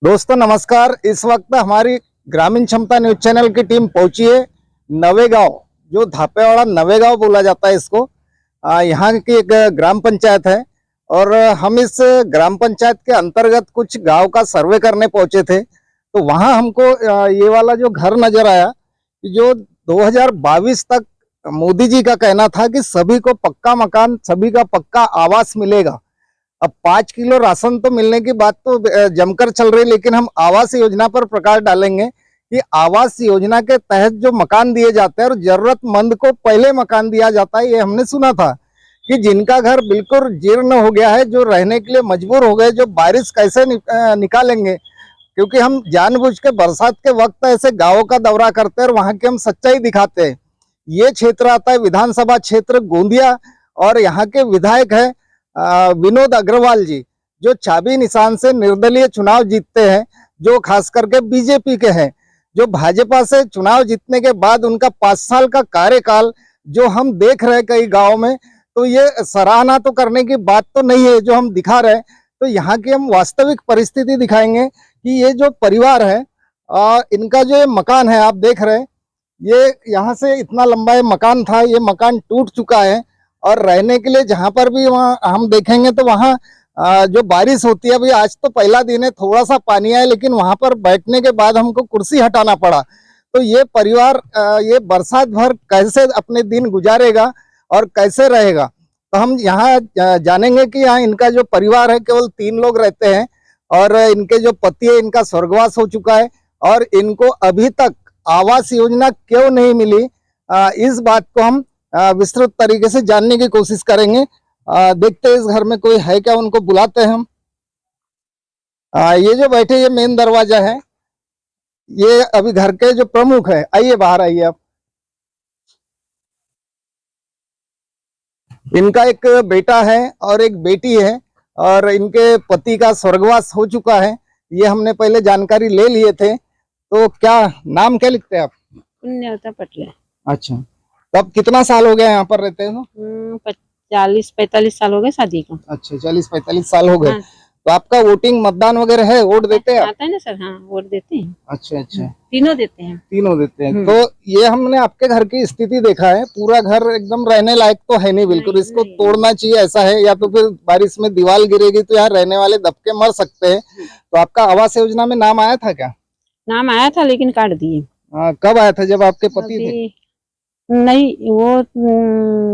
दोस्तों नमस्कार। इस वक्त हमारी ग्रामीण क्षमता न्यूज चैनल की टीम पहुंची है नवेगांव, जो धापेवाड़ा नवेगांव बोला जाता है इसको। यहाँ की एक ग्राम पंचायत है और हम इस ग्राम पंचायत के अंतर्गत कुछ गांव का सर्वे करने पहुंचे थे। तो वहां हमको ये वाला जो घर नजर आया कि जो 2022 तक मोदी जी का कहना था कि सभी को पक्का मकान, सभी का पक्का आवास मिलेगा। अब 5 किलो राशन तो मिलने की बात तो जमकर चल रही, लेकिन हम आवास योजना पर प्रकाश डालेंगे कि आवास योजना के तहत जो मकान दिए जाते हैं और जरूरतमंद को पहले मकान दिया जाता है। ये हमने सुना था कि जिनका घर बिल्कुल जीर्ण हो गया है, जो रहने के लिए मजबूर हो गए, जो बारिश कैसे निकालेंगे, क्योंकि हम जानबूझ के बरसात के वक्त ऐसे गाँवों का दौरा करते हैं और वहां की हम सच्चाई दिखाते हैं। ये क्षेत्र आता है विधानसभा क्षेत्र गोंदिया और यहाँ के विधायक है विनोद अग्रवाल जी, जो चाबी निशान से निर्दलीय चुनाव जीतते हैं, जो खास करके बीजेपी के हैं। जो भाजपा से चुनाव जीतने के बाद उनका 5 साल का कार्यकाल जो हम देख रहे हैं कई गांव में, तो ये सराहना तो करने की बात तो नहीं है जो हम दिखा रहे हैं। तो यहाँ की हम वास्तविक परिस्थिति दिखाएंगे कि ये जो परिवार है और इनका जो ये मकान है आप देख रहे हैं, ये यहाँ से इतना लंबा ये मकान था, ये मकान टूट चुका है और रहने के लिए जहां पर भी वहाँ हम देखेंगे तो वहाँ जो बारिश होती है, अभी आज तो पहला दिन है, थोड़ा सा पानी आया, लेकिन वहां पर बैठने के बाद हमको कुर्सी हटाना पड़ा। तो ये परिवार ये बरसात भर कैसे अपने दिन गुजारेगा और कैसे रहेगा, तो हम यहाँ जानेंगे कि यहाँ इनका जो परिवार है केवल 3 लोग रहते हैं और इनके जो पति है इनका स्वर्गवास हो चुका है और इनको अभी तक आवास योजना क्यों नहीं मिली, इस बात को हम विस्तृत तरीके से जानने की कोशिश करेंगे। देखते हैं इस घर में कोई है क्या, उनको बुलाते हैं हम। ये जो बैठे ये मेन दरवाजा है, ये अभी घर के जो प्रमुख है। आइए बाहर आइए आप। इनका एक बेटा है और एक बेटी है और इनके पति का स्वर्गवास हो चुका है। ये हमने पहले जानकारी ले लिए थे। तो क्या नाम क्या लिखते हैं आप? पुण्यवता पटले। अच्छा, तब कितना साल हो गया यहाँ पर रहते हैं? 40-45 साल हो गए शादी को। अच्छा, 40-45 साल हो गए। हाँ। तो आपका वोटिंग मतदान वगैरह है, वोट देते हैं आप? आता है ना सर, हाँ वोट देते हैं। अच्छा अच्छा, तीनों देते हैं। तीनों देते हैं। तो ये हमने आपके घर की स्थिति देखा है, पूरा घर एकदम रहने लायक तो है नहीं बिल्कुल, नहीं, इसको नहीं। तोड़ना चाहिए ऐसा है, या तो फिर बारिश में दीवार गिरेगी तो यहाँ रहने वाले दबके मर सकते हैं। तो आपका आवास योजना में नाम आया था क्या? नाम आया था लेकिन काट दिए। कब आया था? जब आपके पति थे? नहीं, वो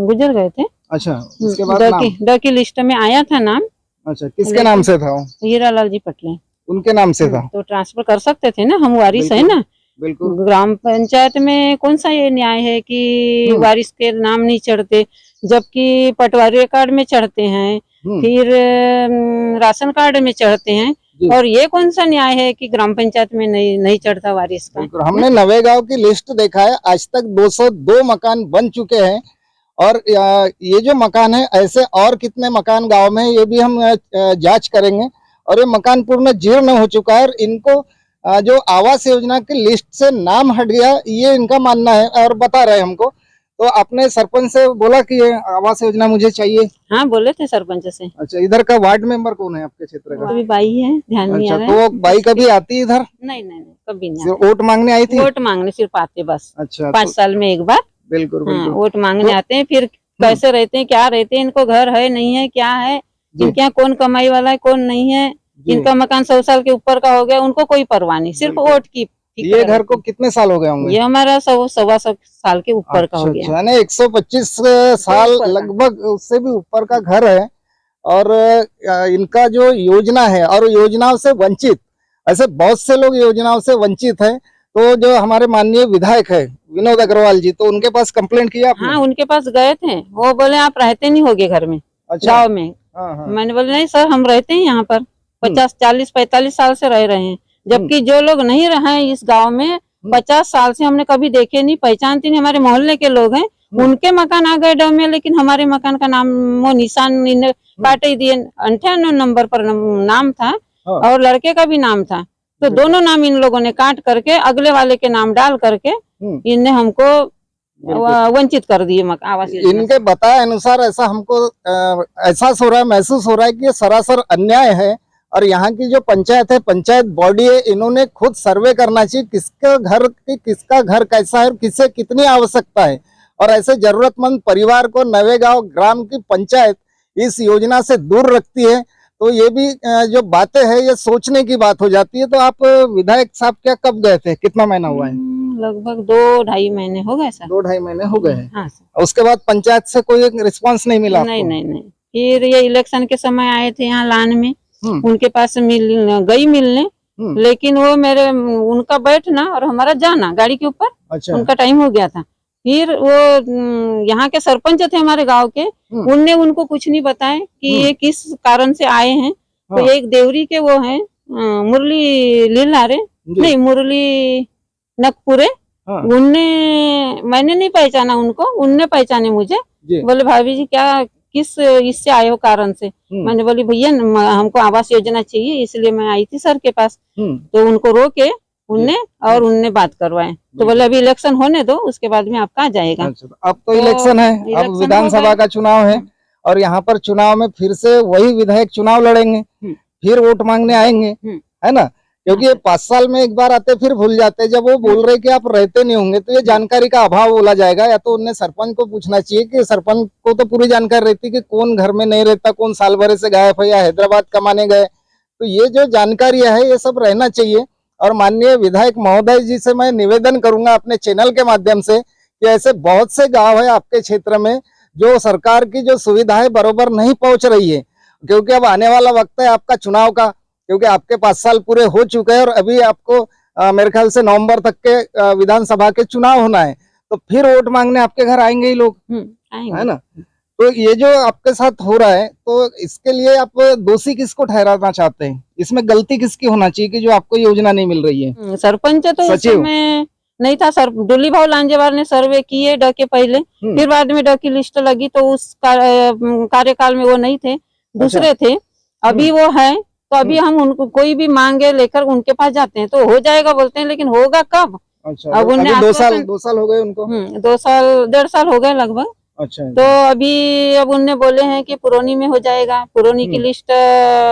गुजर गए थे। अच्छा, उसके बाद नाम? ड की लिस्ट में आया था नाम। अच्छा, किसके नाम से था वो? हीरालाल जी पटले, उनके नाम से था। तो ट्रांसफर कर सकते थे ना, हम वारिस है ना। बिल्कुल। ग्राम पंचायत में कौन सा ये न्याय है कि वारिस के नाम नहीं चढ़ते, जबकि पटवारी कार्ड में चढ़ते हैं, फिर राशन कार्ड में चढ़ते हैं, और ये कौन सा न्याय है कि ग्राम पंचायत में नहीं चढ़ता वारिस का। हमने नवेगांव की लिस्ट देखा है, आज तक 202 मकान बन चुके हैं और ये जो मकान है ऐसे और कितने मकान गांव में ये भी हम जांच करेंगे। और ये मकान पूर्ण जीर्ण हो चुका है और इनको जो आवास योजना की लिस्ट से नाम हट गया, ये इनका मानना है और बता रहे हैं हमको। तो आपने सरपंच से बोला कि ये आवास योजना मुझे चाहिए? हाँ, बोले थे सरपंच से। अच्छा, इधर का वार्ड मेंबर कौन है आपके क्षेत्र का? अभी बाई है, ध्यान नहीं आ रहा है। तो बाई कभी आती है इधर? नहीं, कभी नहीं। सिर्फ वोट मांगने आई थी? वोट मांगने सिर्फ आते बस। अच्छा, 5 साल में एक बार। बिल्कुल हाँ, वोट मांगने आते हैं, फिर कैसे रहते हैं, क्या रहते हैं, इनको घर है नहीं है, क्या है, इनके यहाँ कौन कमाई वाला है कौन नहीं है, इनका मकान 100 साल के ऊपर का हो गया, उनको कोई परवाह नहीं, सिर्फ वोट की। ये घर को कितने साल हो गए होंगे? ये हमारा 100 साल के ऊपर का हो गया। 125 साल लगभग, उससे भी ऊपर का घर है। और इनका जो योजना है और योजनाओं से वंचित, ऐसे बहुत से लोग योजनाओं से वंचित है। तो जो हमारे माननीय विधायक है विनोद अग्रवाल जी, तो उनके पास कंप्लेंट किया आपने? हाँ, उनके पास गए थे, वो बोले आप रहते नहीं होगे घर में। अच्छा, गाँव में। हाँ। मैंने बोले नहीं सर, हम रहते हैं यहाँ पर 40-45 साल से रह रहे हैं, जबकि जो लोग नहीं रहे हैं इस गांव में 50 साल से हमने कभी देखे नहीं, पहचानते नहीं, हमारे मोहल्ले के लोग हैं, उनके मकान आ गए डव में, लेकिन हमारे मकान का नाम वो निशान काट ही दिए। 98 नंबर पर नाम था और लड़के का भी नाम था, तो दोनों नाम इन लोगों ने काट करके अगले वाले के नाम डाल करके इनने हमको वंचित कर दिए आवास योजना। इनके बताए अनुसार ऐसा हमको एहसास हो रहा है, महसूस हो रहा है कि ये सरासर अन्याय है और यहाँ की जो पंचायत है, पंचायत बॉडी है, इन्होंने खुद सर्वे करना चाहिए किसका घर कैसा है और किसे कितनी आवश्यकता है। और ऐसे जरूरतमंद परिवार को नवेगांव ग्राम की पंचायत इस योजना से दूर रखती है। तो ये भी जो बातें हैं ये सोचने की बात हो जाती है। तो आप विधायक साहब क्या कब गए थे, कितना महीना हुआ है? लगभग 2-2.5 महीने हो गए सर। 2-2.5 महीने हो गए हैं। हाँ सर। उसके बाद पंचायत से कोई रिस्पांस नहीं मिला? नहीं। फिर ये इलेक्शन के समय आए थे यहाँ लान में, हम्म। उनके पास मिलने, लेकिन वो उनका बैठना और हमारा जाना गाड़ी के ऊपर, अच्छा। उनका टाइम हो गया था। फिर वो यहाँ के सरपंच थे हमारे गांव के, उनने उनको कुछ नहीं बताया कि ये किस कारण से आए हैं। तो एक देवरी के वो हैं मुरली लीलारे, नहीं मुरली नकपुरे, मैंने नहीं पहचाना उनको, उनने पहचाने मुझे। बोले भाभी जी क्या किस इससे आए हो कारण से? मैंने बोली भैया हमको आवास योजना चाहिए, इसलिए मैं आई थी सर के पास। तो उनको रोके उनने बात करवाए। तो बोले अभी इलेक्शन होने दो, उसके बाद में आपका आ जाएगा। अच्छा, अब तो इलेक्शन है, अब विधानसभा का चुनाव है और यहाँ पर चुनाव में फिर से वही विधायक चुनाव लड़ेंगे, फिर वोट मांगने आएंगे, है ना? क्योंकि ये 5 साल में एक बार आते फिर भूल जाते। जब वो बोल रहे कि आप रहते नहीं होंगे तो ये जानकारी का अभाव बोला जाएगा। या तो उन्हें सरपंच को पूछना चाहिए कि सरपंच को तो पूरी जानकारी रहती कि कौन घर में नहीं रहता, कौन साल भर से गायब है या हैदराबाद कमाने गए। तो ये जो जानकारी है ये सब रहना चाहिए। और माननीय विधायक महोदय जी से मैं निवेदन करूंगा अपने चैनल के माध्यम से कि ऐसे बहुत से गांव है आपके क्षेत्र में जो सरकार की जो सुविधाएं बरोबर नहीं पहुंच रही है। क्योंकि अब आने वाला वक्त है आपका चुनाव का, क्योंकि आपके 5 साल पूरे हो चुके हैं और अभी आपको मेरे ख्याल से नवंबर तक के विधानसभा के चुनाव होना है। तो फिर वोट मांगने आपके घर आएंगे ही लोग, है ना? तो ये जो आपके साथ हो रहा है, तो इसके लिए आप दोषी किसको ठहराना चाहते हैं? इसमें गलती किसकी होना चाहिए कि जो आपको योजना नहीं मिल रही है? सरपंच तो उस समय नहीं था सर, डुली भाव लांजेवार ने सर्वे किए ड के पहले, फिर बाद में ड की लिस्ट लगी तो उस कार्यकाल में वो नहीं थे, दूसरे थे। अभी वो है, तो अभी हम उनको कोई भी मांगे लेकर उनके पास जाते हैं तो हो जाएगा बोलते हैं, लेकिन होगा कब? अच्छा, अब उन्हें 2 साल हो गए उनको। 2 साल 1.5 साल हो गए लगभग। अच्छा। तो अभी अब उनने बोले हैं कि पुरोनी में हो जाएगा, पुरोनी की लिस्ट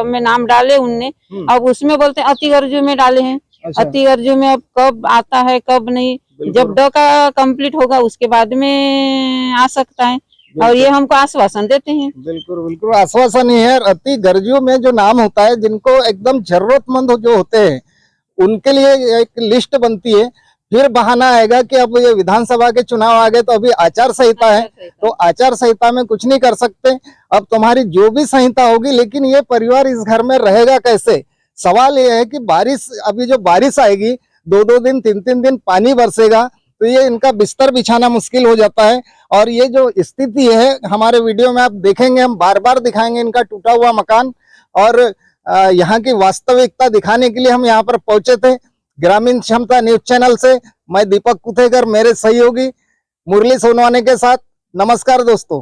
में नाम डाले उनने। अब उसमें बोलते हैं अतिगर्जू में डाले हैं। अच्छा। अतिगर्जू में अब कब आता है कब नहीं, जब ड का कंप्लीट होगा उसके बाद में आ सकता है। और ये हमको आश्वासन देते हैं। बिल्कुल आश्वासन ही है। अति गर्जियों में जो नाम होता है, जिनको एकदम जरूरतमंद जो होते हैं उनके लिए एक लिस्ट बनती है। फिर बहाना आएगा कि अब ये विधानसभा के चुनाव आ गए तो अभी आचार संहिता है, तो आचार संहिता में कुछ नहीं कर सकते। अब तुम्हारी जो भी संहिता होगी, लेकिन ये परिवार इस घर में रहेगा कैसे? सवाल ये है कि बारिश, अभी जो बारिश आएगी 2-2 दिन 3-3 दिन पानी बरसेगा तो ये इनका बिस्तर बिछाना मुश्किल हो जाता है। और ये जो स्थिति है हमारे वीडियो में आप देखेंगे, हम बार बार दिखाएंगे इनका टूटा हुआ मकान। और यहाँ की वास्तविकता दिखाने के लिए हम यहाँ पर पहुंचे थे। ग्रामीण क्षमता न्यूज चैनल से मैं दीपक कुथेकर, मेरे सहयोगी मुरली सोनवाने के साथ। नमस्कार दोस्तों।